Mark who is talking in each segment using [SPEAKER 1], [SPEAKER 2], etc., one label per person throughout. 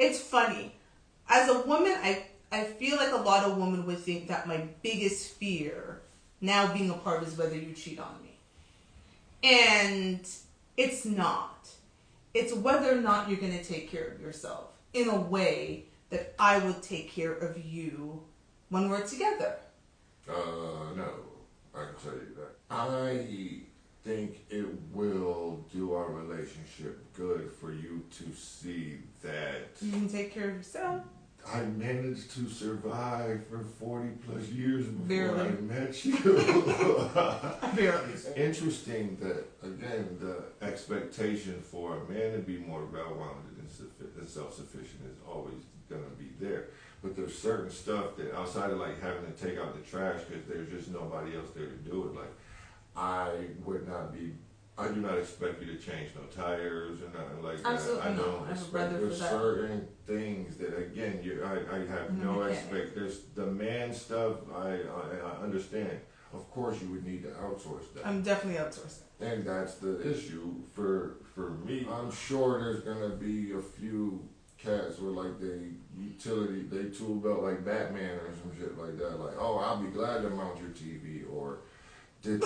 [SPEAKER 1] It's funny. As a woman, I feel like a lot of women would think that my biggest fear now being apart is whether you cheat on me. And it's not. It's whether or not you're going to take care of yourself in a way that I would take care of you when we're together.
[SPEAKER 2] No. I can tell you that. I think it will do our relationship good for you to see that
[SPEAKER 1] you can take care of yourself.
[SPEAKER 2] I managed to survive for 40 plus years before
[SPEAKER 1] Barely.
[SPEAKER 2] I met you.
[SPEAKER 1] Barely.
[SPEAKER 2] It's interesting that, again, the expectation for a man to be more well-rounded and self-sufficient is always going to be there. But there's certain stuff that outside of like having to take out the trash because there's just nobody else there to do it. Like, I do not expect you to change no tires or nothing like that.
[SPEAKER 1] Absolutely
[SPEAKER 2] I don't
[SPEAKER 1] not. I have a
[SPEAKER 2] expect.
[SPEAKER 1] brother
[SPEAKER 2] There's
[SPEAKER 1] for that.
[SPEAKER 2] certain things that, again, I have no expect. There's the man stuff. I understand. Of course, you would need to outsource that.
[SPEAKER 1] I'm definitely outsourcing.
[SPEAKER 2] And that's the issue for me. I'm sure there's gonna be a few cats with like they tool belt like Batman or some shit like that. Like, oh, I'll be glad to mount your TV or did.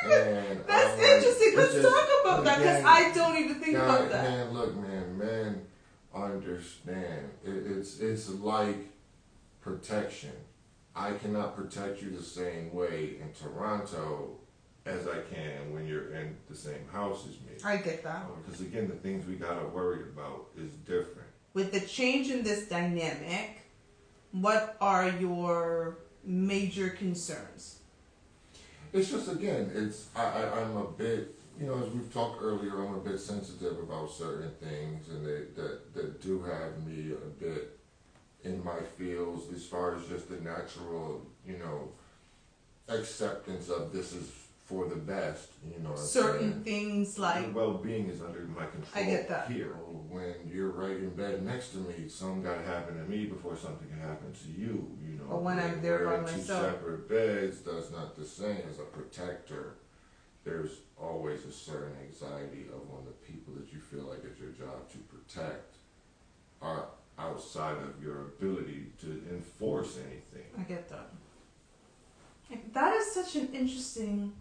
[SPEAKER 2] And
[SPEAKER 1] that's interesting. Let's talk about that because I don't even think about that.
[SPEAKER 2] Man, look, man, understand. It's like protection. I cannot protect you the same way in Toronto as I can when you're in the same house as me.
[SPEAKER 1] I get that.
[SPEAKER 2] Because again, the things we gotta worry about is different.
[SPEAKER 1] With the change in this dynamic, what are your major concerns?
[SPEAKER 2] It's just, again, I'm a bit, as we've talked earlier, I'm a bit sensitive about certain things, and that do have me a bit in my feels as far as just the natural, acceptance of this is for the best,
[SPEAKER 1] certain things like
[SPEAKER 2] your well-being is under my control.
[SPEAKER 1] I get that.
[SPEAKER 2] Here, when you're right in bed next to me, something got to happen to me before something can happen to you.
[SPEAKER 1] Or when I'm there by
[SPEAKER 2] Two
[SPEAKER 1] myself.
[SPEAKER 2] separate beds, that's not the same. As a protector, there's always a certain anxiety of when the people that you feel like it's your job to protect are outside of your ability to enforce anything.
[SPEAKER 1] I get that. That is such an interesting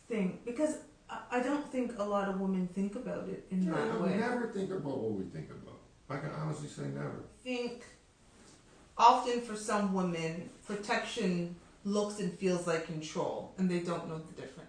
[SPEAKER 1] thing because I don't think a lot of women think about it in that way.
[SPEAKER 2] I never think about what we think about. I can honestly say never.
[SPEAKER 1] Think often for some women, protection looks and feels like control, and they don't know the difference.